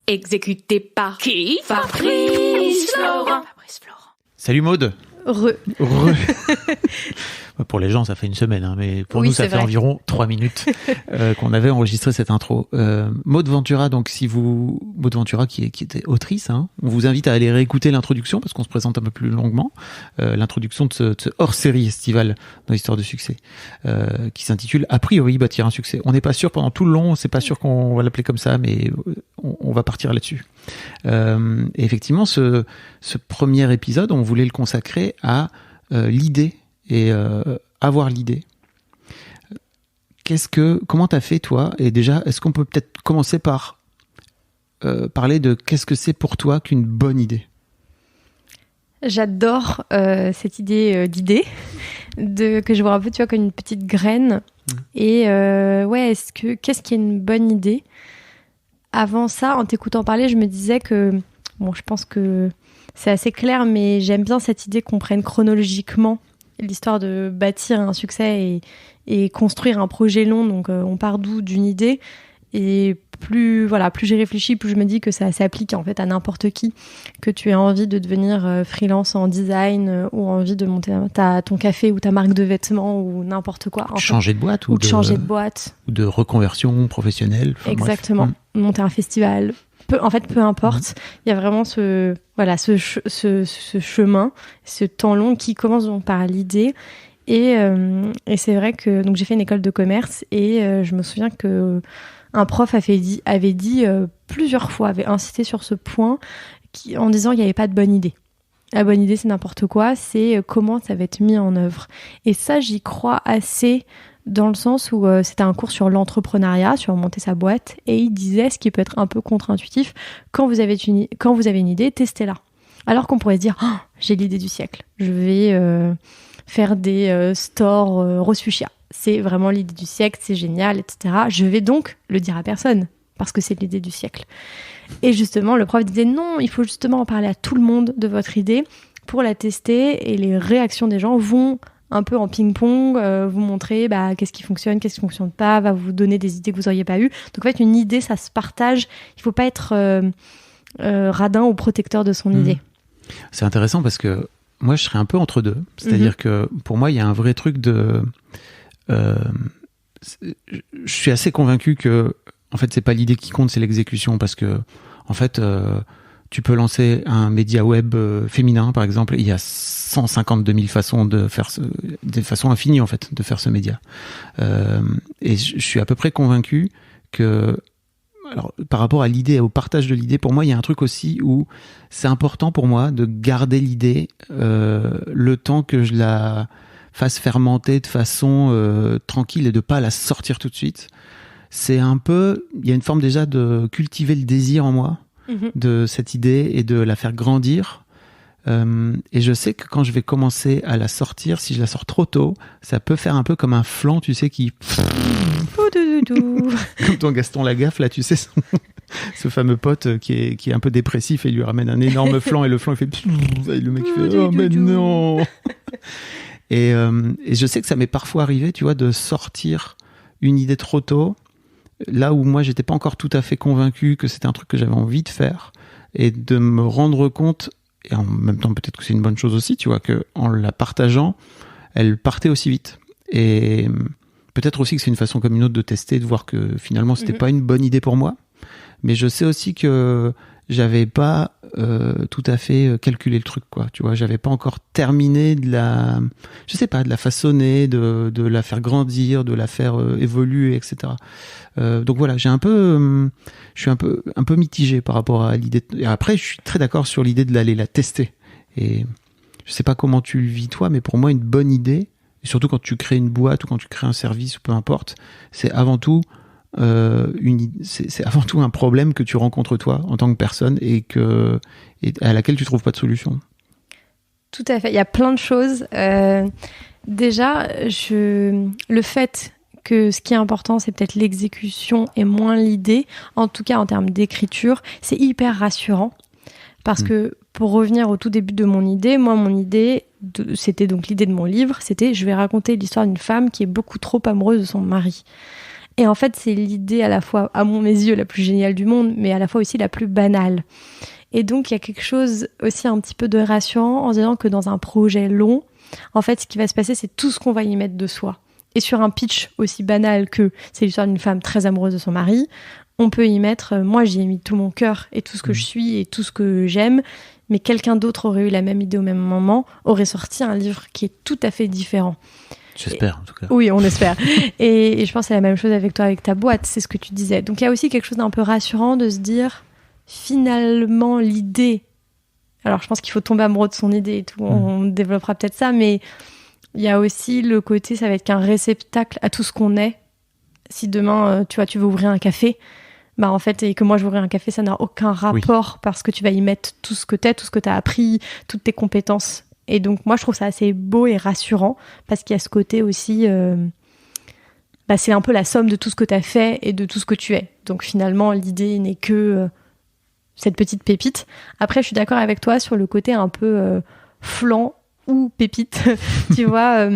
Exécuté par qui? Fabrice Florent. Salut Maud. Re. Pour les gens, ça fait une semaine, hein, mais pour Oui, nous, ça c'est fait vrai. environ 3 minutes qu'on avait enregistré cette intro. Maud Ventura, donc Maud Ventura qui était autrice, hein, on vous invite à aller réécouter l'introduction parce qu'on se présente un peu plus longuement. L'introduction de ce hors-série estival dans l'histoire de succès, qui s'intitule A priori bâtir un succès. On n'est pas sûr pendant tout le long, c'est pas sûr qu'on va l'appeler comme ça, mais on va partir là-dessus. Et effectivement, ce premier épisode, on voulait le consacrer à l'idée et avoir l'idée. Comment t'as fait toi? Et déjà, est-ce qu'on peut peut-être commencer par parler de qu'est-ce que c'est pour toi qu'une bonne idée? J'adore cette idée d'idée, que je vois un peu, tu vois, comme une petite graine. Et ouais, qu'est-ce qui est une bonne idée? Avant ça, en t'écoutant parler, je me disais que, bon, je pense que c'est assez clair, mais j'aime bien cette idée qu'on prenne chronologiquement l'histoire de bâtir un succès et construire un projet long. Donc on part d'une idée, et plus j'ai réfléchi, plus je me dis que ça s'applique en fait à n'importe qui, que tu aies envie de devenir freelance en design ou envie de monter ton café ou ta marque de vêtements ou n'importe quoi. Changer de boîte ou de changer de boîte. Ou de reconversion professionnelle. Exactement. Bref. Monter un festival. Peu importe. Il y a vraiment ce chemin, ce temps long qui commence donc par l'idée. Et c'est vrai que donc j'ai fait une école de commerce et je me souviens que un prof avait dit plusieurs fois, avait insisté sur ce point en disant qu'il n'y avait pas de bonne idée. La bonne idée, c'est n'importe quoi, c'est comment ça va être mis en œuvre. Et ça, j'y crois assez dans le sens où c'était un cours sur l'entrepreneuriat, sur monter sa boîte, et il disait, ce qui peut être un peu contre-intuitif, quand vous avez une idée, testez-la. Alors qu'on pourrait se dire, oh, j'ai l'idée du siècle, je vais faire des stores Rose Fuchsia. C'est vraiment l'idée du siècle, c'est génial, etc. Je vais donc le dire à personne, parce que c'est l'idée du siècle. Et justement, le prof disait non, il faut justement en parler à tout le monde de votre idée pour la tester, et les réactions des gens vont un peu en ping-pong, vous montrer qu'est-ce qui fonctionne, qu'est-ce qui fonctionne pas, va vous donner des idées que vous n'auriez pas eues. Donc en fait, une idée, ça se partage. Il faut pas être radin ou protecteur de son idée. C'est intéressant parce que moi, je serais un peu entre deux. C'est-à-dire que pour moi, il y a un vrai truc de... je suis assez convaincu que en fait, c'est pas l'idée qui compte, c'est l'exécution. Parce que en fait... tu peux lancer un média web féminin, par exemple. Il y a 152 000 façons de faire des façons infinies, en fait, de faire ce média. Et je suis à peu près convaincu que, alors, par rapport à l'idée, au partage de l'idée, pour moi, il y a un truc aussi où c'est important pour moi de garder l'idée le temps que je la fasse fermenter de façon tranquille et de pas la sortir tout de suite. C'est un peu, il y a une forme déjà de cultiver le désir en moi de cette idée et de la faire grandir. Et je sais que quand je vais commencer à la sortir, si je la sors trop tôt, ça peut faire un peu comme un flanc, tu sais, qui... Comme ton Gaston Lagaffe, là, tu sais, ce fameux pote qui est un peu dépressif et il lui ramène un énorme flanc et le flanc, il fait... Et le mec, il fait « Oh, mais non !» Et je sais que ça m'est parfois arrivé, tu vois, de sortir une idée trop tôt, là où moi j'étais pas encore tout à fait convaincu que c'était un truc que j'avais envie de faire, et de me rendre compte, et en même temps peut-être que c'est une bonne chose aussi, tu vois, que en la partageant, elle partait aussi vite. Et peut-être aussi que c'est une façon comme une autre de tester, de voir que finalement c'était pas une bonne idée pour moi. Mais je sais aussi que j'avais pas tout à fait calculé le truc, quoi. Tu vois, j'avais pas encore terminé de la façonner, de la faire grandir, de la faire évoluer, etc. Donc voilà, je suis un peu mitigé par rapport à l'idée. Et après, je suis très d'accord sur l'idée de l'aller la tester. Et je sais pas comment tu le vis toi, mais pour moi, une bonne idée, et surtout quand tu crées une boîte ou quand tu crées un service ou peu importe, c'est avant tout c'est avant tout un problème que tu rencontres toi en tant que personne et à laquelle tu trouves pas de solution. Tout à fait, il y a plein de choses. Déjà, le fait que ce qui est important, c'est peut-être l'exécution et moins l'idée, en tout cas en termes d'écriture, c'est hyper rassurant. Parce que pour revenir au tout début de mon idée, mon idée, c'était donc l'idée de mon livre, c'était je vais raconter l'histoire d'une femme qui est beaucoup trop amoureuse de son mari. Et en fait, c'est l'idée à la fois, à mes yeux, la plus géniale du monde, mais à la fois aussi la plus banale. Et donc, il y a quelque chose aussi un petit peu de rassurant en se disant que dans un projet long, en fait, ce qui va se passer, c'est tout ce qu'on va y mettre de soi. Et sur un pitch aussi banal que c'est l'histoire d'une femme très amoureuse de son mari, on peut y mettre, moi j'y ai mis tout mon cœur et tout ce que je suis et tout ce que j'aime, mais quelqu'un d'autre aurait eu la même idée au même moment, aurait sorti un livre qui est tout à fait différent. J'espère, en tout cas. Oui, on espère. Et je pense que c'est la même chose avec toi, avec ta boîte, c'est ce que tu disais. Donc il y a aussi quelque chose d'un peu rassurant de se dire, finalement, l'idée... Alors je pense qu'il faut tomber amoureux de son idée et tout, on développera peut-être ça, mais il y a aussi le côté, ça va être qu'un réceptacle à tout ce qu'on est. Si demain, tu veux ouvrir un café, bah en fait, et que moi je veux ouvrir un café, ça n'a aucun rapport parce que tu vas y mettre tout ce que t'es, tout ce que t'as appris, toutes tes compétences. Et donc moi je trouve ça assez beau et rassurant parce qu'il y a ce côté aussi, c'est un peu la somme de tout ce que t'as fait et de tout ce que tu es. Donc finalement l'idée n'est que cette petite pépite. Après je suis d'accord avec toi sur le côté un peu flan ou pépite, tu vois,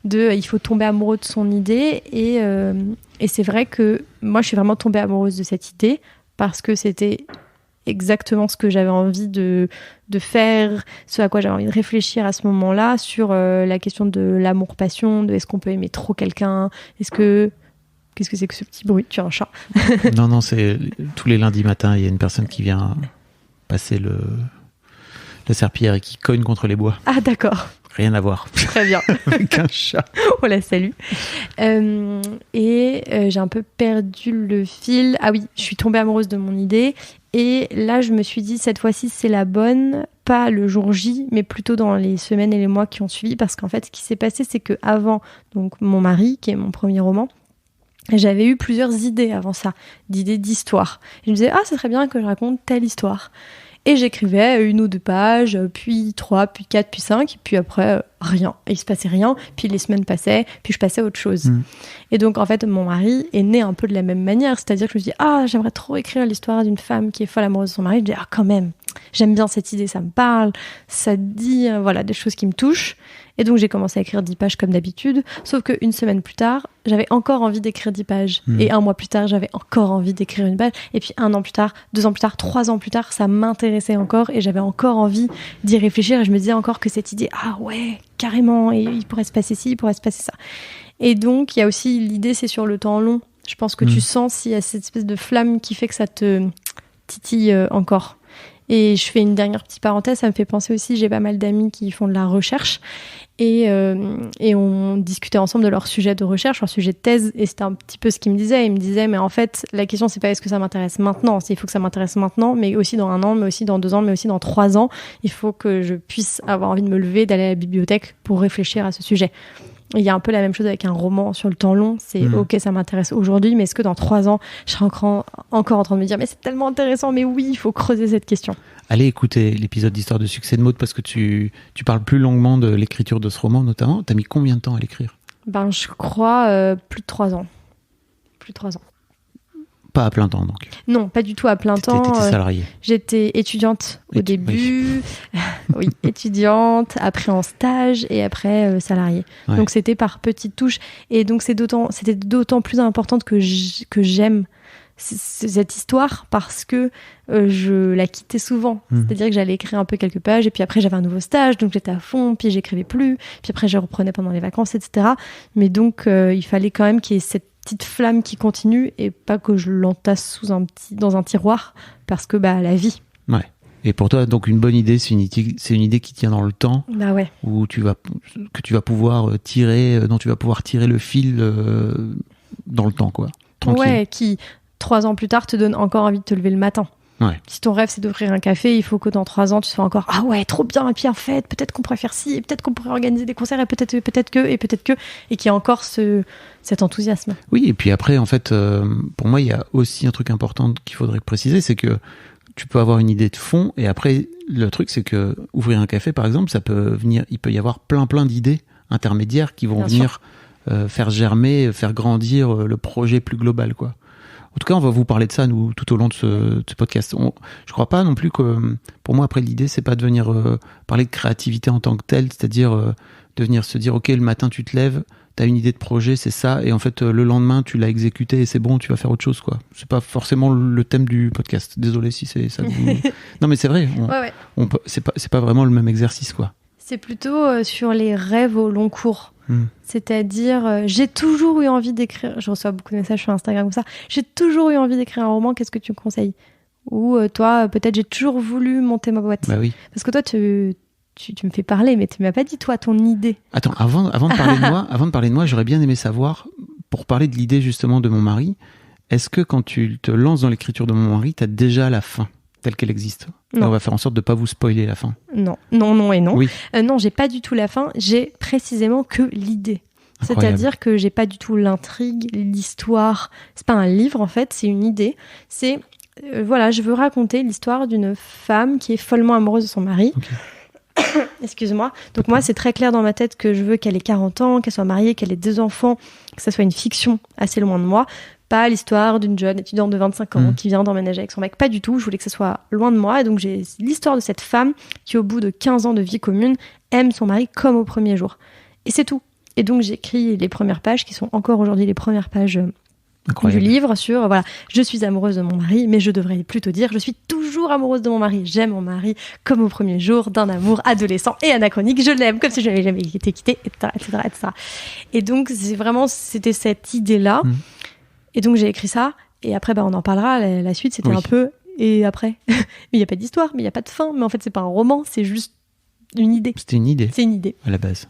il faut tomber amoureux de son idée et c'est vrai que moi je suis vraiment tombée amoureuse de cette idée parce que c'était exactement ce que j'avais envie de faire, ce à quoi j'avais envie de réfléchir à ce moment-là sur la question de l'amour-passion, de est-ce qu'on peut aimer trop quelqu'un, qu'est-ce que c'est que ce petit bruit, tu as un chat? Non, c'est tous les lundis matins, il y a une personne qui vient passer la serpillière et qui cogne contre les bois. Ah d'accord. Rien à voir. Très bien. Avec un chat. On la salue. J'ai un peu perdu le fil. Ah oui, je suis tombée amoureuse de mon idée. Et là, je me suis dit, cette fois-ci, c'est la bonne. Pas le jour J, mais plutôt dans les semaines et les mois qui ont suivi. Parce qu'en fait, ce qui s'est passé, c'est qu'avant, donc mon mari, qui est mon premier roman, j'avais eu plusieurs idées avant ça, d'idées d'histoire. Je me disais, c'est très bien que je raconte telle histoire. Et j'écrivais 1 ou 2 pages, puis 3, puis 4, puis 5, puis après, rien. Et il se passait rien, puis les semaines passaient, puis je passais à autre chose. Et donc, en fait, mon mari est né un peu de la même manière. C'est-à-dire que je me dis, j'aimerais trop écrire l'histoire d'une femme qui est folle amoureuse de son mari. Je dis, quand même, j'aime bien cette idée, ça me parle, ça dit, des choses qui me touchent. Et donc, j'ai commencé à écrire 10 pages comme d'habitude. Sauf qu'une semaine plus tard, j'avais encore envie d'écrire 10 pages. Et 1 mois plus tard, j'avais encore envie d'écrire 1 page. Et puis 1 an plus tard, 2 ans plus tard, 3 ans plus tard, ça m'intéressait encore. Et j'avais encore envie d'y réfléchir. Et je me disais encore que cette idée, ouais, carrément. Et il pourrait se passer ci, il pourrait se passer ça. Et donc, il y a aussi l'idée, c'est sur le temps long. Je pense que tu sens s'il y a cette espèce de flamme qui fait que ça te titille encore. Et je fais une dernière petite parenthèse, ça me fait penser aussi, j'ai pas mal d'amis qui font de la recherche et on discutait ensemble de leur sujet de recherche, leur sujet de thèse, et c'était un petit peu ce qu'ils me disaient. Ils me disaient, mais en fait, la question, c'est pas est-ce que ça m'intéresse maintenant, il faut que ça m'intéresse maintenant, mais aussi dans 1 an, mais aussi dans 2 ans, mais aussi dans 3 ans. Il faut que je puisse avoir envie de me lever, d'aller à la bibliothèque pour réfléchir à ce sujet. Il y a un peu la même chose avec un roman sur le temps long. C'est ok, ça m'intéresse aujourd'hui, mais est-ce que dans 3 ans, je serai encore en train de me dire mais c'est tellement intéressant, mais oui, il faut creuser cette question. Allez écouter l'épisode d'Histoire de succès de Maud parce que tu parles plus longuement de l'écriture de ce roman notamment. T'as mis combien de temps à l'écrire ? Je crois plus de 3 ans. Plus de 3 ans. Pas à plein temps, donc. Non, pas du tout à plein temps. T'étais salariée. J'étais étudiante au début. Oui, étudiante, après en stage et après salariée. Ouais. Donc c'était par petites touches. Et donc c'était d'autant plus importante que j'aime cette histoire parce que je la quittais souvent. C'est-à-dire que j'allais écrire un peu quelques pages et puis après j'avais un nouveau stage, donc j'étais à fond, puis j'écrivais plus. Puis après je reprenais pendant les vacances, etc. Mais donc il fallait quand même qu'il y ait cette petite flamme qui continue et pas que je l'entasse dans un tiroir parce que la vie. Ouais. Et pour toi, donc une bonne idée, c'est une idée qui tient dans le temps, ouais. Où dont tu vas pouvoir tirer le fil dans le temps, quoi. Tranquille. Ouais, qui 3 ans plus tard te donne encore envie de te lever le matin. Ouais. Si ton rêve c'est d'offrir un café, il faut que dans 3 ans tu sois encore ouais, trop bien, et puis en fait peut-être qu'on pourrait faire ci, et peut-être qu'on pourrait organiser des concerts, et peut-être que et qu'il y a encore cet enthousiasme. Oui, et puis après en fait pour moi il y a aussi un truc important qu'il faudrait préciser, c'est que tu peux avoir une idée de fond et après le truc c'est que ouvrir un café par exemple, il peut y avoir plein d'idées intermédiaires qui vont venir faire germer, faire grandir le projet plus global, quoi. En tout cas, on va vous parler de ça, nous, tout au long de ce podcast. Je crois pas non plus que, pour moi, après, l'idée, c'est pas de venir parler de créativité en tant que telle, c'est-à-dire de venir se dire, ok, le matin tu te lèves, t'as une idée de projet, c'est ça, et en fait le lendemain tu l'as exécuté et c'est bon, tu vas faire autre chose, quoi. C'est pas forcément le thème du podcast. Désolé si c'est ça. Non mais c'est vrai. C'est pas vraiment le même exercice, quoi. C'est plutôt sur les rêves au long cours. C'est-à-dire, j'ai toujours eu envie d'écrire. Je reçois beaucoup de messages sur Instagram comme ça. J'ai toujours eu envie d'écrire un roman. Qu'est-ce que tu me conseilles ? Ou toi, peut-être j'ai toujours voulu monter ma boîte. Bah oui. Parce que toi, tu me fais parler, mais tu m'as pas dit, toi, ton idée. Attends, avant de parler de moi, j'aurais bien aimé savoir, pour parler de l'idée justement de mon mari, est-ce que quand tu te lances dans l'écriture de mon mari, t'as déjà la fin telle qu'elle existe ? Non. On va faire en sorte de pas vous spoiler la fin. Non et non. Oui. Non, j'ai pas du tout la fin. J'ai précisément que l'idée. Incroyable. C'est-à-dire que j'ai pas du tout l'intrigue, l'histoire. C'est pas un livre, en fait, c'est une idée. C'est, je veux raconter l'histoire d'une femme qui est follement amoureuse de son mari. Okay. Excuse-moi. Donc moi, c'est très clair dans ma tête que je veux qu'elle ait 40 ans, qu'elle soit mariée, qu'elle ait 2 enfants, que ça soit une fiction assez loin de moi. Pas l'histoire d'une jeune étudiante de 25 ans qui vient d'emménager avec son mec. Pas du tout. Je voulais que ça soit loin de moi. Et donc, j'ai l'histoire de cette femme qui, au bout de 15 ans de vie commune, aime son mari comme au premier jour. Et c'est tout. Et donc, j'écris les premières pages qui sont encore aujourd'hui les premières pages du livre sur, je suis amoureuse de mon mari, mais je devrais plutôt dire, je suis toujours amoureuse de mon mari. J'aime mon mari comme au premier jour d'un amour adolescent et anachronique. Je l'aime comme si je n'avais jamais été quittée, etc. Et donc, c'était cette idée-là. Et donc, j'ai écrit ça. Et après, on en parlera. La suite, c'était un peu... Et après mais il n'y a pas d'histoire, mais il n'y a pas de fin. Mais en fait, c'est pas un roman, c'est juste une idée. C'était une idée. C'est une idée. À la base.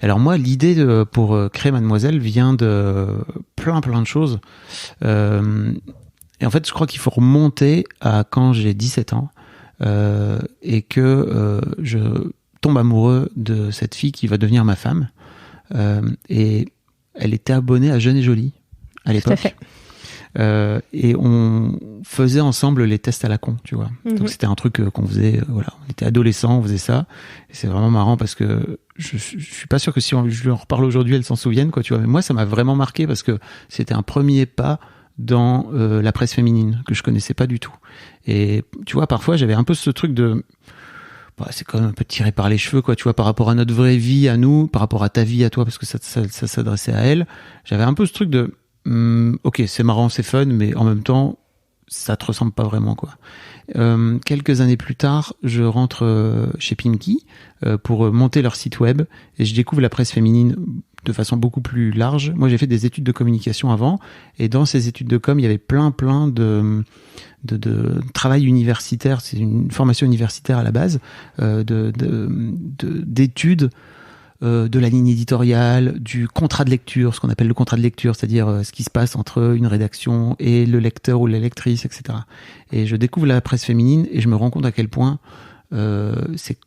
Alors moi, l'idée pour créer Mademoiselle vient de plein de choses. Et en fait, je crois qu'il faut remonter à quand j'ai 17 ans et que je tombe amoureux de cette fille qui va devenir ma femme. Et elle était abonnée à Jeune et Jolie à l'époque. Tout à fait. Et on faisait ensemble les tests à la con, tu vois. Donc c'était un truc qu'on faisait, on était adolescents, on faisait ça. Et c'est vraiment marrant parce que je suis pas sûr que si je lui en reparle aujourd'hui, elle s'en souvienne, quoi, tu vois. Mais moi, ça m'a vraiment marqué parce que c'était un premier pas dans la presse féminine que je connaissais pas du tout. Et tu vois, parfois, j'avais un peu ce truc de... c'est quand même un peu tiré par les cheveux, quoi, tu vois, par rapport à notre vraie vie à nous, par rapport à ta vie à toi, parce que ça s'adressait à elle. J'avais un peu ce truc de... ok, c'est marrant, c'est fun, mais en même temps, ça te ressemble pas vraiment, quoi. Quelques années plus tard, je rentre chez Pimki pour monter leur site web et je découvre la presse féminine de façon beaucoup plus large. Moi, j'ai fait des études de communication avant et dans ces études de com, il y avait plein de travail universitaire. C'est une formation universitaire à la base, d'études. De la ligne éditoriale, du contrat de lecture, ce qu'on appelle le contrat de lecture, c'est-à-dire ce qui se passe entre une rédaction et le lecteur ou la lectrice, etc. Et je découvre la presse féminine et je me rends compte à quel point c'est,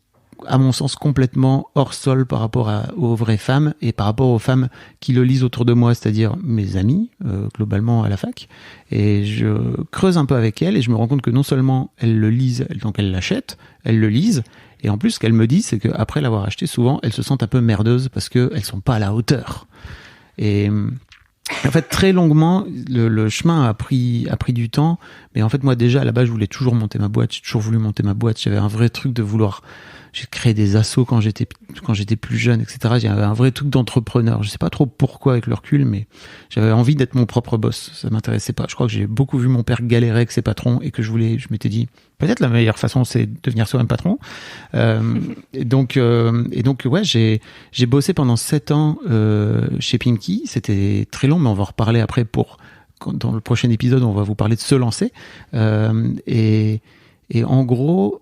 à mon sens, complètement hors sol par rapport aux vraies femmes et par rapport aux femmes qui le lisent autour de moi, c'est-à-dire mes amis, globalement à la fac. Et je creuse un peu avec elles et je me rends compte que non seulement elles le lisent, donc elles l'achètent, elles le lisent, et en plus, ce qu'elle me dit, c'est qu'après l'avoir acheté, souvent, elles se sentent un peu merdeuses parce qu'elles sont pas à la hauteur. Et en fait, très longuement, le chemin a pris du temps. Mais en fait, moi, déjà, à la base, je voulais toujours monter ma boîte. J'ai toujours voulu monter ma boîte. J'avais un vrai truc de vouloir... J'ai créé des assos quand j'étais plus jeune, etc. J'avais un vrai truc d'entrepreneur. Je sais pas trop pourquoi avec le recul, mais j'avais envie d'être mon propre boss. Ça m'intéressait pas. Je crois que j'ai beaucoup vu mon père galérer avec ses patrons et que je m'étais dit, peut-être la meilleure façon, c'est de devenir soi-même patron. Et donc, ouais, j'ai bossé pendant 7 ans chez Pimki. C'était très long, mais on va en reparler après dans le prochain épisode, on va vous parler de se lancer. Et en gros,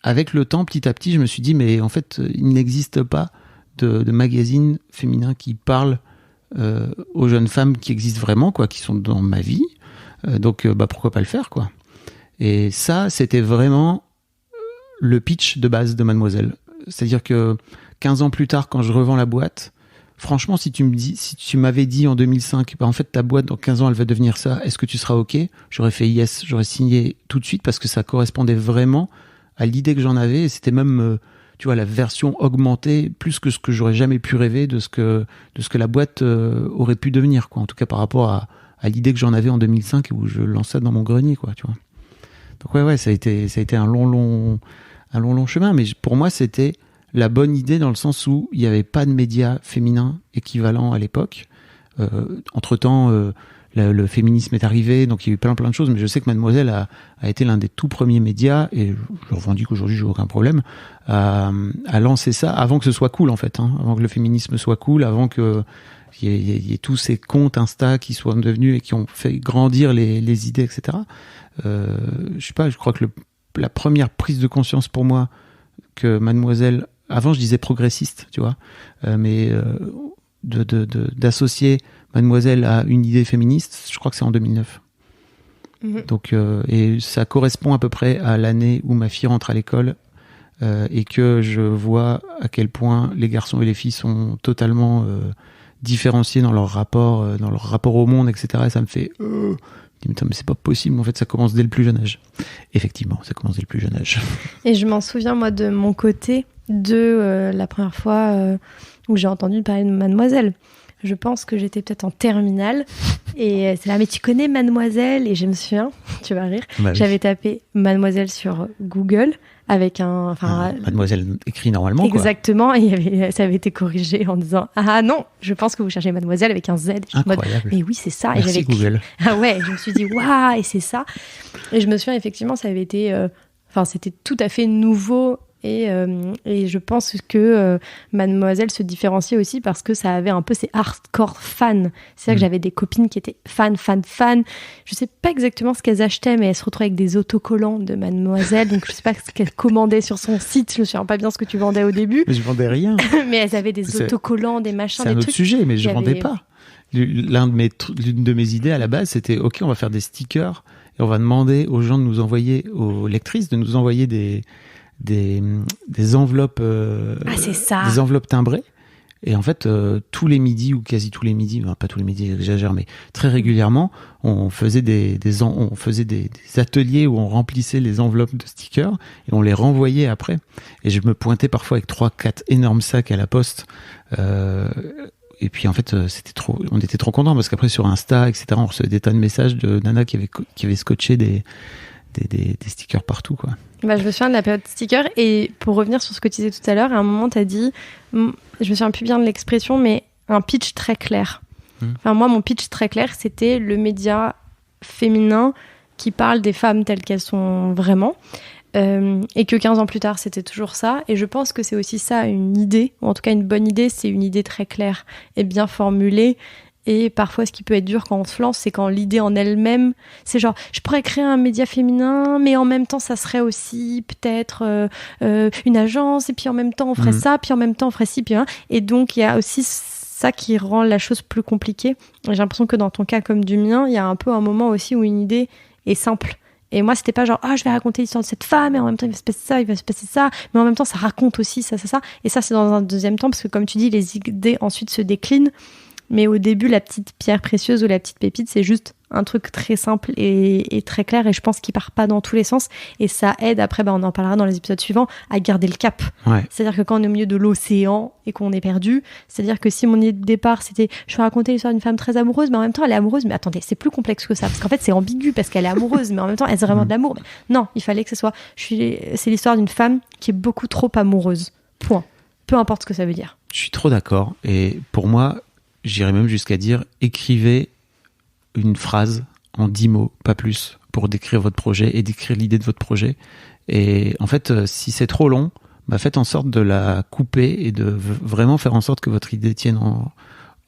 avec le temps, petit à petit, je me suis dit, mais en fait, il n'existe pas de magazine féminin qui parle aux jeunes femmes qui existent vraiment, quoi, qui sont dans ma vie. Donc, pourquoi pas le faire, quoi. Et ça, c'était vraiment le pitch de base de Mademoiselle. C'est-à-dire que 15 ans plus tard, quand je revends la boîte, franchement, si tu m'avais dit en 2005, en fait, ta boîte, dans 15 ans, elle va devenir ça, est-ce que tu seras OK ? J'aurais fait yes, j'aurais signé tout de suite parce que ça correspondait vraiment à l'idée que j'en avais, et c'était même, tu vois, la version augmentée, plus que ce que j'aurais jamais pu rêver de ce que la boîte aurait pu devenir, quoi. En tout cas, par rapport à l'idée que j'en avais en 2005 où je lançais dans mon grenier, quoi, tu vois. Donc ouais, ça a été un long chemin, mais pour moi, c'était la bonne idée dans le sens où il n'y avait pas de médias féminins équivalents à l'époque. Entre-temps, le féminisme est arrivé, donc il y a eu plein de choses, mais je sais que Mademoiselle a été l'un des tout premiers médias, et je revendique aujourd'hui, j'ai aucun problème, à lancer ça avant que ce soit cool, en fait, hein, avant que le féminisme soit cool, avant que il y ait tous ces comptes Insta qui soient devenus et qui ont fait grandir les idées, etc. Je sais pas, je crois que la première prise de conscience pour moi que Mademoiselle, avant je disais progressiste, tu vois, mais d'associer Mademoiselle à une idée féministe, je crois que c'est en 2009. Donc, et ça correspond à peu près à l'année où ma fille rentre à l'école et que je vois à quel point les garçons et les filles sont totalement différenciés dans leur rapport au monde, etc. Et ça me fait mais c'est pas possible, en fait ça commence dès le plus jeune âge. Effectivement, ça commence dès le plus jeune âge. Et je m'en souviens, moi, de mon côté, de la première fois où j'ai entendu parler de Mademoiselle. Je pense que j'étais peut-être en terminale et c'est là, mais tu connais Mademoiselle? Et je me souviens, tu vas rire, j'avais tapé Mademoiselle sur Google avec Mademoiselle écrit normalement, exactement, quoi. Et ça avait été corrigé en disant ah non, je pense que vous cherchez Mademoiselle avec un Z. Incroyable. Mais oui, c'est ça. Merci, et Google. Ah ouais, je me suis dit waouh, et c'est ça. Et je me souviens effectivement, ça avait été, c'était tout à fait nouveau. Et je pense que Mademoiselle se différenciait aussi parce que ça avait un peu ces hardcore fans. C'est ça que j'avais des copines qui étaient fans. Je sais pas exactement ce qu'elles achetaient, mais elles se retrouvaient avec des autocollants de Mademoiselle. Donc je sais pas ce qu'elles commandaient sur son site. Je me souviens pas bien ce que tu vendais au début. Mais je vendais rien. Mais elles avaient des autocollants, des machins, des trucs. C'est un autre sujet, mais je vendais pas. L'une de mes idées à la base, c'était ok, on va faire des stickers et on va demander aux gens de nous envoyer, aux lectrices, de nous envoyer des enveloppes c'est ça. Des enveloppes timbrées, et en fait tous les midis ou quasi tous les midis, pas tous les midis, j'exagère, mais très régulièrement on faisait des ateliers où on remplissait les enveloppes de stickers et on les renvoyait après, et je me pointais parfois avec 3-4 énormes sacs à la poste, et puis en fait on était trop contents parce qu'après sur Insta, etc., on recevait des tas de messages de nanas qui avaient scotché des stickers partout, quoi. Je me souviens de la période sticker, et pour revenir sur ce que tu disais tout à l'heure, à un moment tu as dit, je me souviens plus bien de l'expression, mais un pitch très clair. Enfin, moi, mon pitch très clair, c'était le média féminin qui parle des femmes telles qu'elles sont vraiment, et que 15 ans plus tard, c'était toujours ça. Et je pense que c'est aussi ça, une idée, ou en tout cas une bonne idée, c'est une idée très claire et bien formulée. Et parfois, ce qui peut être dur quand on se lance, c'est quand l'idée en elle-même, c'est genre, je pourrais créer un média féminin, mais en même temps, ça serait aussi peut-être une agence, et puis en même temps, on ferait ça, puis en même temps, on ferait ci, puis hein. Et donc, il y a aussi ça qui rend la chose plus compliquée. J'ai l'impression que dans ton cas comme du mien, il y a un peu un moment aussi où une idée est simple. Et moi, c'était pas genre, je vais raconter l'histoire de cette femme, et en même temps, il va se passer ça, il va se passer ça, mais en même temps, ça raconte aussi ça. Et ça, c'est dans un deuxième temps, parce que comme tu dis, les idées ensuite se déclinent. Mais au début, la petite pierre précieuse ou la petite pépite, c'est juste un truc très simple et très clair, et je pense qu'il part pas dans tous les sens, et ça aide après, on en parlera dans les épisodes suivants, à garder le cap. Ouais. C'est-à-dire que quand on est au milieu de l'océan et qu'on est perdu, c'est-à-dire que si mon idée de départ c'était je vais raconter l'histoire d'une femme très amoureuse, mais en même temps elle est amoureuse, mais attendez, c'est plus complexe que ça, parce qu'en fait c'est ambigu parce qu'elle est amoureuse, mais en même temps elle a vraiment de l'amour. Non, il fallait que ce soit c'est l'histoire d'une femme qui est beaucoup trop amoureuse. Point. Peu importe ce que ça veut dire. Je suis trop d'accord, et pour moi, j'irais même jusqu'à dire, écrivez une phrase en 10 mots, pas plus, pour décrire votre projet et décrire l'idée de votre projet. Et en fait, si c'est trop long, faites en sorte de la couper et de vraiment faire en sorte que votre idée tienne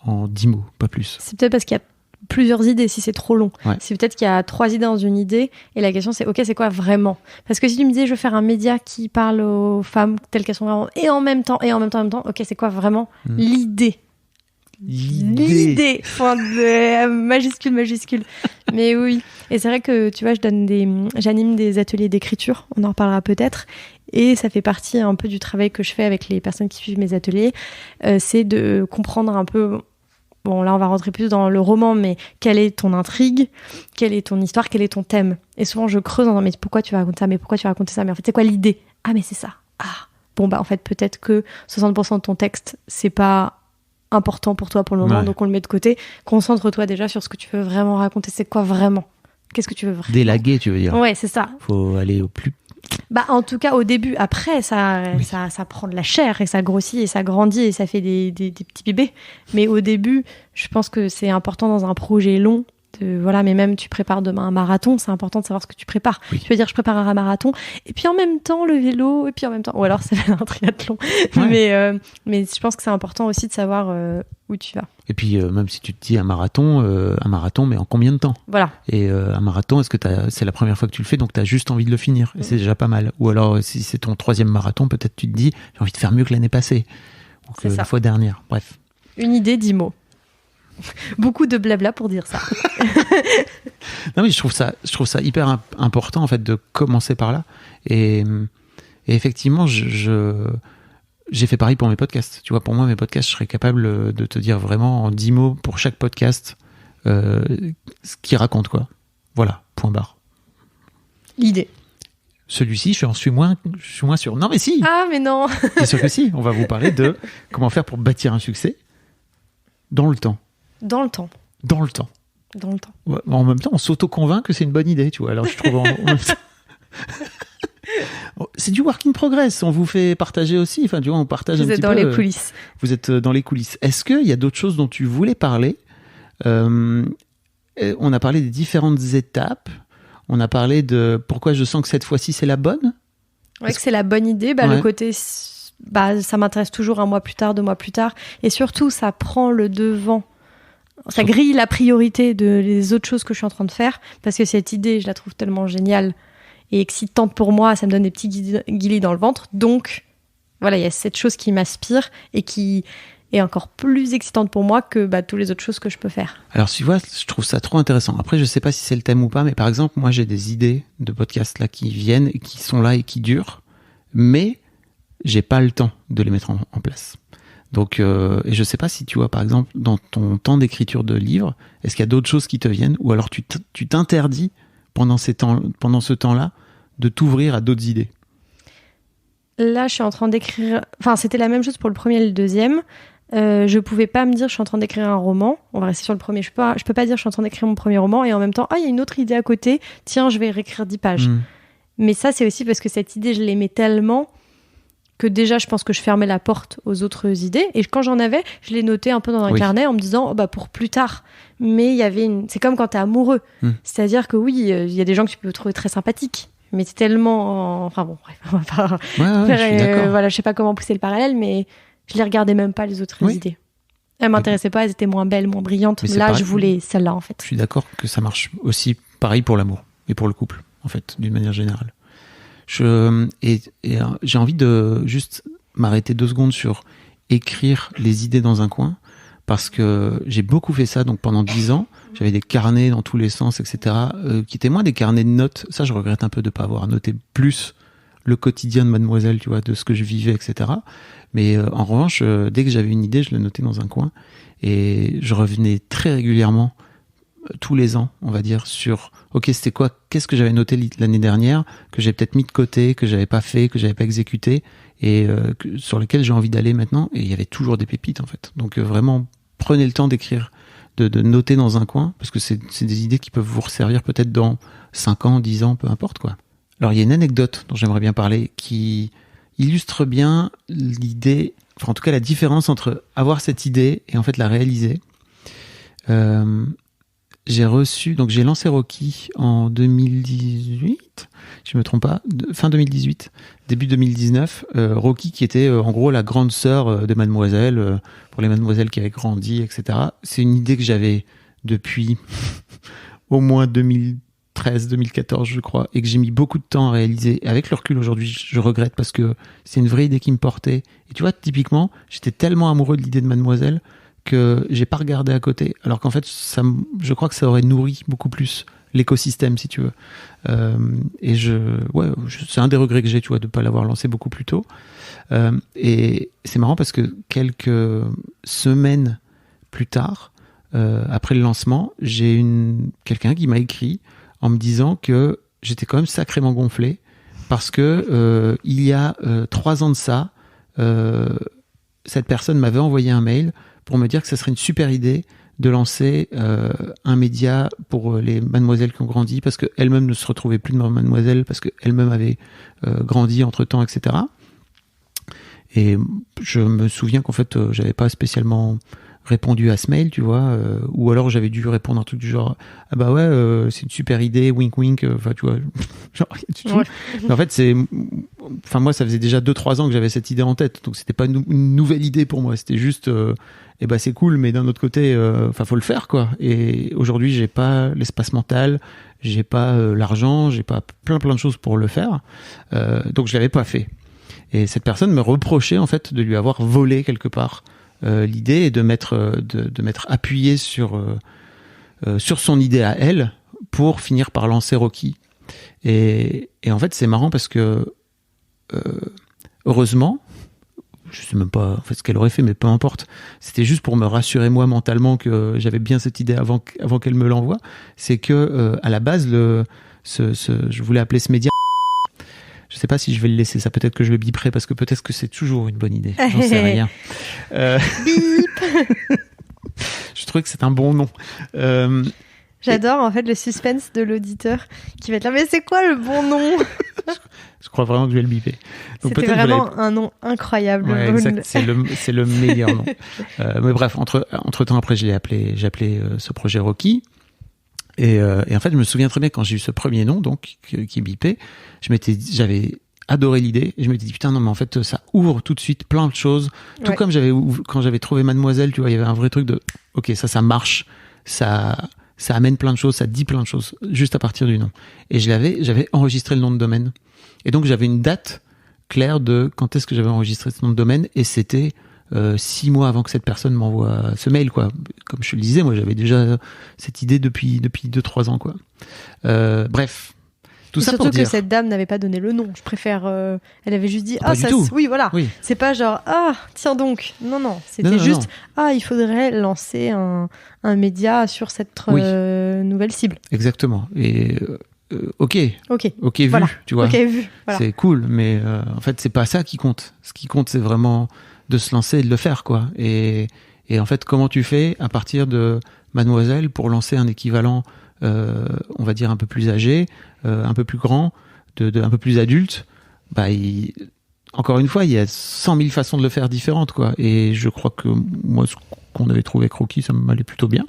en 10 mots, pas plus. C'est peut-être parce qu'il y a plusieurs idées si c'est trop long. Ouais. C'est peut-être qu'il y a 3 idées dans une idée, et la question c'est, ok, c'est quoi vraiment? Parce que si tu me disais, je veux faire un média qui parle aux femmes telles qu'elles sont vraiment, et en même temps, ok, c'est quoi vraiment l'idée? L'idée, point de majuscule. Mais oui, et c'est vrai que tu vois, j'anime des ateliers d'écriture, on en reparlera peut-être, et ça fait partie un peu du travail que je fais avec les personnes qui suivent mes ateliers, c'est de comprendre un peu, bon là on va rentrer plus dans le roman, mais quelle est ton intrigue, quelle est ton histoire, quel est ton thème. Et souvent je creuse en disant, mais pourquoi tu vas raconter ça, mais pourquoi tu vas raconter ça, mais en fait c'est quoi l'idée? Ah mais c'est ça. En fait peut-être que 60% de ton texte c'est pas important pour toi pour le moment, donc on le met de côté. Concentre-toi déjà sur ce que tu veux vraiment raconter. C'est quoi vraiment? Qu'est-ce que tu veux vraiment? Délaguer, tu veux dire? Ouais, c'est ça. Faut aller au plus Bah, en tout cas, au début. Après, ça prend de la chair et ça grossit et ça grandit et ça fait des petits bébés. Mais au début, je pense que c'est important dans un projet long. Voilà, mais même tu prépares demain un marathon, c'est important de savoir ce que tu prépares. Oui. Tu veux dire, je prépare un marathon et puis en même temps le vélo et puis en même temps, ou alors c'est un triathlon. Ouais. Mais je pense que c'est important aussi de savoir où tu vas. Et puis, même si tu te dis un marathon, mais en combien de temps? Voilà. Et un marathon, est-ce que c'est la première fois que tu le fais, donc tu as juste envie de le finir? Et c'est déjà pas mal. Ou alors, si c'est ton 3e marathon, peut-être tu te dis, j'ai envie de faire mieux que l'année passée. Ou que la fois dernière. Bref. Une idée, 10 mots. Beaucoup de blabla pour dire ça. Non, mais je trouve ça hyper important, en fait, de commencer par là. Et effectivement, j'ai fait pareil pour mes podcasts. Tu vois, pour moi, mes podcasts, je serais capable de te dire vraiment en 10 mots pour chaque podcast ce qu'il raconte, quoi. Voilà, point barre. L'idée. Celui-ci, je suis moins sûr. Non, mais si. Ah, mais non. Bien sûr que si. On va vous parler de comment faire pour bâtir un succès dans le temps. Dans le temps. Dans le temps. Dans le temps. Ouais, en même temps, on s'auto-convainc que c'est une bonne idée, tu vois. Alors, je trouve en même temps... C'est du work in progress. On vous fait partager aussi. Enfin, tu vois, on partage un petit peu. Vous êtes dans les coulisses. Vous êtes dans les coulisses. Est-ce qu'il y a d'autres choses dont tu voulais parler? On a parlé des différentes étapes. On a parlé de pourquoi je sens que cette fois-ci, c'est la bonne. Ouais, que c'est la bonne idée. Bah, ouais. Le côté... Bah, ça m'intéresse toujours 1 mois plus tard, 2 mois plus tard. Et surtout, ça prend le devant. Ça grille la priorité de les autres choses que je suis en train de faire. Parce que cette idée, je la trouve tellement géniale et excitante pour moi. Ça me donne des petits guillis dans le ventre. Donc, voilà, il y a cette chose qui m'aspire et qui est encore plus excitante pour moi que toutes les autres choses que je peux faire. Alors, tu vois, je trouve ça trop intéressant. Après, je sais pas si c'est le thème ou pas, mais par exemple, moi, j'ai des idées de podcasts là qui viennent et qui sont là et qui durent. Mais j'ai pas le temps de les mettre en place. Donc, et je sais pas si tu vois, par exemple, dans ton temps d'écriture de livre, est-ce qu'il y a d'autres choses qui te viennent, ou alors tu t'interdis pendant ce temps-là de t'ouvrir à d'autres idées? Là, je suis en train d'écrire... Enfin, c'était la même chose pour le premier et le deuxième. Je pouvais pas me dire je suis en train d'écrire un roman. On va rester sur le premier. Je peux pas dire je suis en train d'écrire mon premier roman et en même temps, il y a une autre idée à côté. Tiens, je vais réécrire 10 pages. Mais ça, c'est aussi parce que cette idée, je l'aimais tellement que déjà, je pense que je fermais la porte aux autres idées. Et quand j'en avais, je les notais un peu dans un carnet en me disant, pour plus tard. Mais il y avait c'est comme quand t'es amoureux. C'est-à-dire que oui, il y a des gens que tu peux trouver très sympathiques. Mais c'est tellement... Enfin bon, bref, on va pas je suis d'accord. voilà, je sais pas comment pousser le parallèle, mais je les regardais même pas, les autres idées. Elles m'intéressaient pas, elles étaient moins belles, moins brillantes. Là, pareil, je voulais celle-là, en fait. Je suis d'accord que ça marche aussi pareil pour l'amour et pour le couple, en fait, d'une manière générale. J'ai envie de juste m'arrêter 2 secondes sur écrire les idées dans un coin, parce que j'ai beaucoup fait ça. Donc pendant 10 ans, j'avais des carnets dans tous les sens, etc., qui étaient moins des carnets de notes. Ça, je regrette un peu de pas avoir noté plus le quotidien de Mademoiselle, tu vois, de ce que je vivais, etc. Mais en revanche, dès que j'avais une idée, je le notais dans un coin, et je revenais très régulièrement, tous les ans, on va dire, sur ok, c'était quoi, qu'est-ce que j'avais noté l'année dernière, que j'ai peut-être mis de côté, que j'avais pas fait, que j'avais pas exécuté, et sur lesquels j'ai envie d'aller maintenant. Et il y avait toujours des pépites, en fait. Donc vraiment, prenez le temps d'écrire, de noter dans un coin, parce que c'est des idées qui peuvent vous resservir peut-être dans 5 ans, 10 ans, peu importe, quoi. Alors, il y a une anecdote dont j'aimerais bien parler qui illustre bien l'idée, enfin en tout cas la différence entre avoir cette idée et en fait la réaliser. J'ai lancé Rocky en 2018, si je me trompe pas, fin 2018, début 2019. Rocky qui était en gros la grande sœur de Mademoiselle, pour les mademoiselles qui avaient grandi, etc. C'est une idée que j'avais depuis au moins 2013-2014, je crois, et que j'ai mis beaucoup de temps à réaliser. Et avec le recul aujourd'hui, je regrette parce que c'est une vraie idée qui me portait. Et tu vois, typiquement, j'étais tellement amoureux de l'idée de Mademoiselle que j'ai pas regardé à côté, alors qu'en fait je crois que ça aurait nourri beaucoup plus l'écosystème, si tu veux, et c'est un des regrets que j'ai, tu vois, de pas l'avoir lancé beaucoup plus tôt, et c'est marrant parce que quelques semaines plus tard, après le lancement, j'ai quelqu'un qui m'a écrit en me disant que j'étais quand même sacrément gonflé parce que il y a 3 ans de ça, cette personne m'avait envoyé un mail pour me dire que ça serait une super idée de lancer un média pour les mademoiselles qui ont grandi, parce qu'elles-mêmes ne se retrouvaient plus de mademoiselles, parce qu'elles-mêmes avaient grandi entre-temps, etc. Et je me souviens qu'en fait, j'avais pas spécialement répondu à ce mail, tu vois, ou alors j'avais dû répondre un truc du genre ah bah ouais, c'est une super idée, wink wink, enfin tu vois, genre rien du tout. Ouais. Mais en fait moi ça faisait déjà 2-3 ans que j'avais cette idée en tête, donc c'était pas une nouvelle idée pour moi, c'était juste eh ben c'est cool, mais d'un autre côté faut le faire quoi. Et aujourd'hui j'ai pas l'espace mental, j'ai pas l'argent, j'ai pas plein de choses pour le faire, donc je l'avais pas fait. Et cette personne me reprochait en fait de lui avoir volé quelque part l'idée et de m'être appuyé sur son idée à elle pour finir par lancer Rocky. Et en fait, c'est marrant parce que heureusement, je sais même pas en fait ce qu'elle aurait fait, mais peu importe. C'était juste pour me rassurer moi mentalement que j'avais bien cette idée avant qu'elle me l'envoie. C'est que à la base, je voulais appeler ce média. Je sais pas si je vais le laisser, ça peut-être que je le biperai parce que peut-être que c'est toujours une bonne idée. J'en sais rien. Bip. Je trouve que c'est un bon nom. J'adore en fait le suspense de l'auditeur qui va être là. Mais c'est quoi le bon nom? Je crois vraiment que je vais le biper. Donc c'était vraiment un nom incroyable. Ouais, exact. C'est le meilleur nom. Mais bref, entre temps après, j'ai appelé ce projet Rocky. Et en fait, je me souviens très bien quand j'ai eu ce premier nom, donc qui bipait, j'avais adoré l'idée et je m'étais dit putain non mais en fait ça ouvre tout de suite plein de choses. Tout comme quand j'avais trouvé Mademoiselle, tu vois, il y avait un vrai truc de ok ça marche, ça amène plein de choses, ça dit plein de choses juste à partir du nom. Et j'avais enregistré le nom de domaine. Et donc j'avais une date claire de quand est-ce que j'avais enregistré ce nom de domaine et c'était 6 mois avant que cette personne m'envoie ce mail, quoi. Comme je te le disais, moi j'avais déjà cette idée depuis 2-3 ans, quoi. Bref, tout ça pour dire. Surtout que cette dame n'avait pas donné le nom. Je préfère. Elle avait juste dit oui, voilà. Oui. C'est pas genre tiens donc. Non. C'était juste il faudrait lancer un média sur cette nouvelle cible. Exactement. Et ok vu, voilà. Tu vois. Ok vu. Voilà. C'est cool, mais en fait c'est pas ça qui compte. Ce qui compte c'est vraiment de se lancer et de le faire, quoi. Et en fait, comment tu fais à partir de Mademoiselle pour lancer un équivalent, on va dire un peu plus âgé, un peu plus grand, un peu plus adulte? Bah, encore une fois, il y a 100 000 façons de le faire différentes, quoi. Et je crois que moi, ce qu'on avait trouvé avec Rocky, ça m'allait plutôt bien.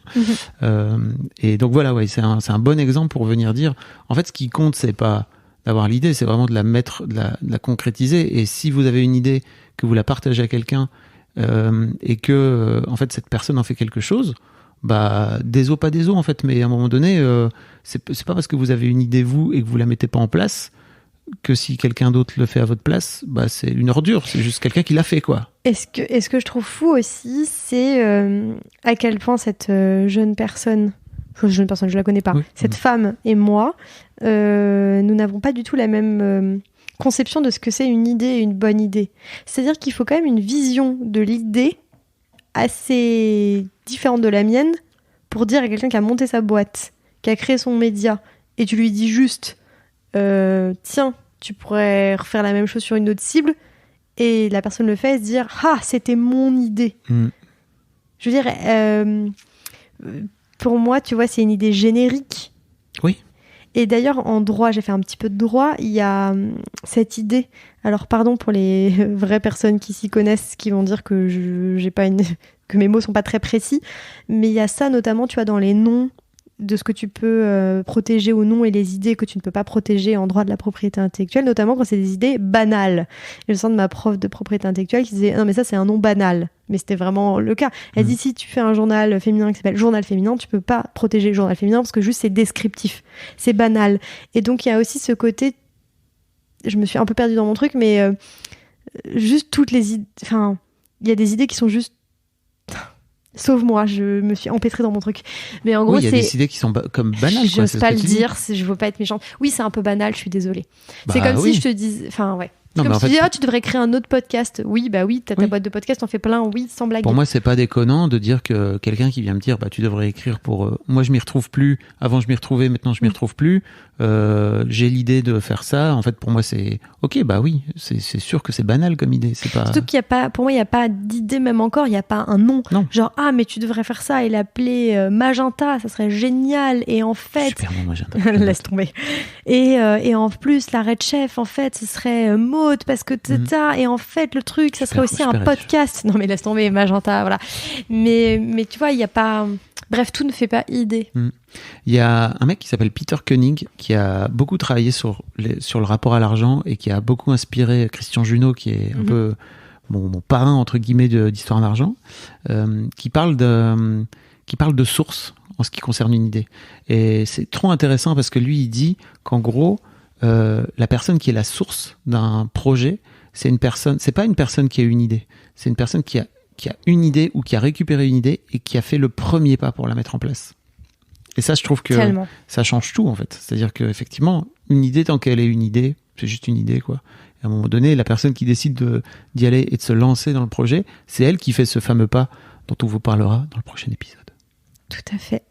Et donc voilà, c'est un bon exemple pour venir dire, en fait, ce qui compte, c'est pas d'avoir l'idée, c'est vraiment de la mettre, de la concrétiser. Et si vous avez une idée, que vous la partagez à quelqu'un et que en fait cette personne en fait quelque chose, bah des os pas des os en fait, mais à un moment donné c'est pas parce que vous avez une idée vous et que vous la mettez pas en place que si quelqu'un d'autre le fait à votre place, bah c'est une ordure, c'est juste quelqu'un qui l'a fait, quoi. Et ce que je trouve fou aussi, c'est à quel point cette jeune personne, je la connais pas, cette femme et moi, nous n'avons pas du tout la même conception de ce que c'est une idée et une bonne idée. C'est-à-dire qu'il faut quand même une vision de l'idée assez différente de la mienne pour dire à quelqu'un qui a monté sa boîte, qui a créé son média, et tu lui dis juste tiens, tu pourrais refaire la même chose sur une autre cible, et la personne le fait et se dire c'était mon idée. Je veux dire, pour moi, tu vois, c'est une idée générique. Oui. Et d'ailleurs, en droit, j'ai fait un petit peu de droit, il y a cette idée. Alors, pardon pour les vraies personnes qui s'y connaissent, qui vont dire que que mes mots sont pas très précis, mais il y a ça notamment, tu vois, dans les noms de ce que tu peux protéger ou non et les idées que tu ne peux pas protéger en droit de la propriété intellectuelle, notamment quand c'est des idées banales. Et je sens de ma prof de propriété intellectuelle qui disait non mais ça c'est un nom banal, mais c'était vraiment le cas. Elle dit si tu fais un journal féminin qui s'appelle Journal féminin, tu peux pas protéger le journal féminin parce que juste c'est descriptif, c'est banal. Et donc il y a aussi ce côté, je me suis un peu perdue dans mon truc, mais juste toutes les idées, enfin il y a des idées qui sont juste Sauve-moi, je me suis empêtrée dans mon truc. Mais en gros, il y a des idées qui sont comme banales. J'ose pas le dire, je veux pas être méchante. Oui, c'est un peu banal, je suis désolée. C'est comme si je te disais... Enfin, ouais. Non, Comme mais si en tu fait, dis, tu devrais créer un autre podcast. Oui, bah oui, t'as ta Oui. boîte de podcast, t'en fais plein, oui, sans blague. pour moi, c'est pas déconnant de dire que quelqu'un qui vient me dire, bah, tu devrais écrire pour. Moi, je m'y retrouve plus. Avant, je m'y retrouvais. Maintenant, je m'y retrouve plus. J'ai l'idée de faire ça. En fait, pour moi, c'est ok. Bah oui, c'est sûr que c'est banal comme idée. C'est pas. Surtout qu'il y a pas, pour moi, il n'y a pas d'idée, même encore, il n'y a pas un nom. Non. Genre, mais tu devrais faire ça et l'appeler Magenta, ça serait génial. Et en fait. Super bon magenta. Laisse tomber. Et en plus, la Red Chef, en fait, ce serait Maud, parce que tata. Et en fait, le truc, ça serait aussi un super podcast. Non, mais laisse tomber, Magenta, voilà. Mais tu vois, il n'y a pas. Bref, tout ne fait pas idée. Il y a un mec qui s'appelle Peter Koenig qui a beaucoup travaillé sur le rapport à l'argent et qui a beaucoup inspiré Christian Junod, qui est un peu mon parrain entre guillemets d'histoire d'argent, qui parle de source en ce qui concerne une idée. Et c'est trop intéressant parce que lui, il dit qu'en gros, la personne qui est la source d'un projet, c'est pas une personne qui a une idée, c'est une personne qui a une idée ou qui a récupéré une idée et qui a fait le premier pas pour la mettre en place. Et ça, je trouve que Tellement. ça change tout, en fait. C'est-à-dire qu'effectivement, une idée, tant qu'elle est une idée, c'est juste une idée, quoi. Et à un moment donné, la personne qui décide d'y aller et de se lancer dans le projet, c'est elle qui fait ce fameux pas dont on vous parlera dans le prochain épisode. Tout à fait.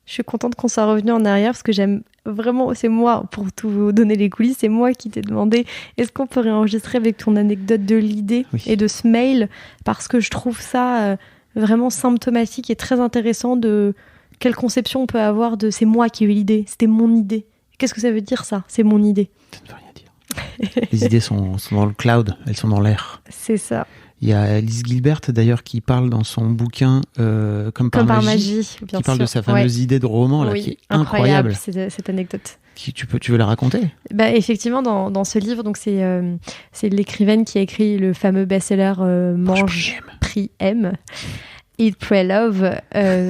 Je suis contente qu'on soit revenu en arrière parce que j'aime vraiment, c'est moi, pour tout vous donner les coulisses, c'est moi qui t'ai demandé est-ce qu'on peut réenregistrer avec ton anecdote de l'idée et de ce mail, parce que je trouve ça vraiment symptomatique et très intéressant de quelle conception on peut avoir de c'est moi qui ai eu l'idée, c'était mon idée. Qu'est-ce que ça veut dire ça ? C'est mon idée. Ça ne veut rien dire. Les idées sont dans le cloud, elles sont dans l'air. C'est ça. Il y a Alice Gilbert d'ailleurs qui parle dans son bouquin Comme par magie, bien qui parle de sa fameuse idée de roman là, qui est incroyable. Cette anecdote. Tu veux la raconter ? Bah, effectivement, dans ce livre, donc c'est l'écrivaine qui a écrit le fameux best-seller Mange, Prie, Aime. Eat, Pray, Love,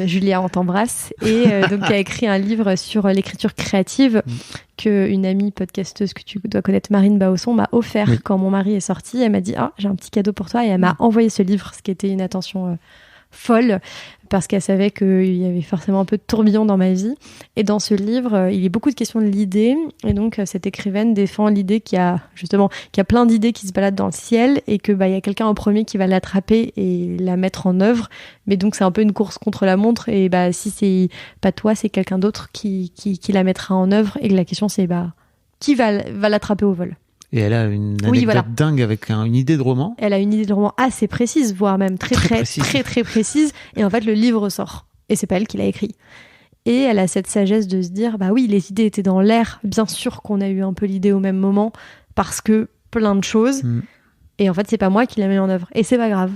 Julia, on t'embrasse, et donc qui a écrit un livre sur l'écriture créative qu'une amie podcasteuse que tu dois connaître, Marine Bausson, m'a offert quand mon mari est sorti. Elle m'a dit j'ai un petit cadeau pour toi, et elle m'a envoyé ce livre, ce qui était une attention folle, parce qu'elle savait qu'il y avait forcément un peu de tourbillon dans ma vie. Et dans ce livre, il y a beaucoup de questions de l'idée, et donc cette écrivaine défend l'idée qu'il y a plein d'idées qui se baladent dans le ciel, et que il y a quelqu'un en premier qui va l'attraper et la mettre en œuvre. Mais donc c'est un peu une course contre la montre, et si c'est pas toi, c'est quelqu'un d'autre qui la mettra en œuvre, et que la question c'est qui va l'attraper au vol. Et elle a une anecdote dingue avec une idée de roman. Elle a une idée de roman assez précise, voire même très précise. Et en fait, le livre sort. Et c'est pas elle qui l'a écrit. Et elle a cette sagesse de se dire, oui, les idées étaient dans l'air. Bien sûr qu'on a eu un peu l'idée au même moment, parce que plein de choses. Et en fait, c'est pas moi qui l'a mis en œuvre. Et c'est pas grave.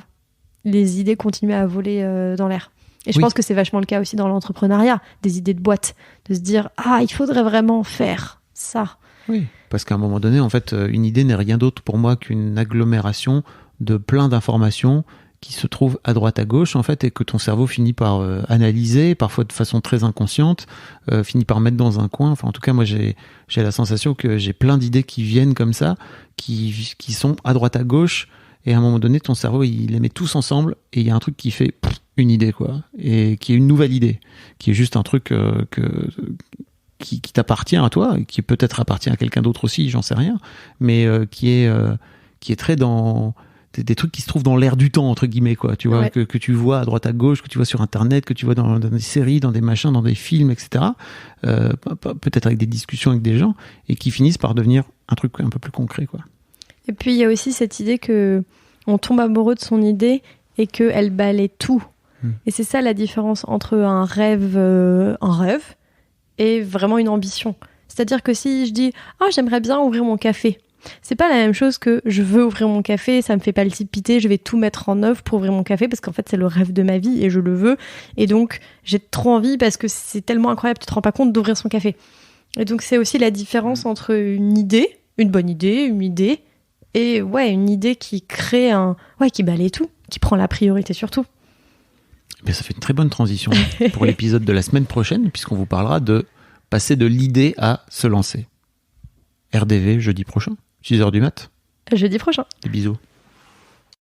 Les idées continuent à voler dans l'air. Et je pense que c'est vachement le cas aussi dans l'entrepreneuriat. Des idées de boîte. De se dire, il faudrait vraiment faire ça. Oui, parce qu'à un moment donné, en fait, une idée n'est rien d'autre pour moi qu'une agglomération de plein d'informations qui se trouvent à droite à gauche, en fait, et que ton cerveau finit par analyser, parfois de façon très inconsciente, finit par mettre dans un coin. Enfin, en tout cas, moi, j'ai la sensation que j'ai plein d'idées qui viennent comme ça, qui sont à droite à gauche, et à un moment donné, ton cerveau, il les met tous ensemble, et il y a un truc qui fait une idée, quoi, et qui est une nouvelle idée, qui est juste un truc qui t'appartient à toi, qui peut-être appartient à quelqu'un d'autre aussi, j'en sais rien, mais qui est très dans des trucs qui se trouvent dans l'air du temps, entre guillemets, quoi, tu vois, que tu vois à droite à gauche, que tu vois sur internet, que tu vois dans des séries, dans des machins, dans des films, etc. Peut-être avec des discussions avec des gens, et qui finissent par devenir un truc un peu plus concret, quoi. Et puis il y a aussi cette idée que on tombe amoureux de son idée et qu'elle balaie tout. Et c'est ça la différence entre un rêve et vraiment une ambition. C'est-à-dire que si je dis « j'aimerais bien ouvrir mon café », c'est pas la même chose que « je veux ouvrir mon café, ça me fait palpiter, je vais tout mettre en œuvre pour ouvrir mon café parce qu'en fait c'est le rêve de ma vie et je le veux et donc j'ai trop envie parce que c'est tellement incroyable, tu te rends pas compte d'ouvrir son café ». Et donc c'est aussi la différence entre une idée, une bonne idée, une idée et une idée qui crée qui balaye tout, qui prend la priorité sur tout. Mais ça fait une très bonne transition pour l'épisode de la semaine prochaine, puisqu'on vous parlera de passer de l'idée à se lancer. RDV jeudi prochain, 6h du mat. Jeudi prochain. Des bisous.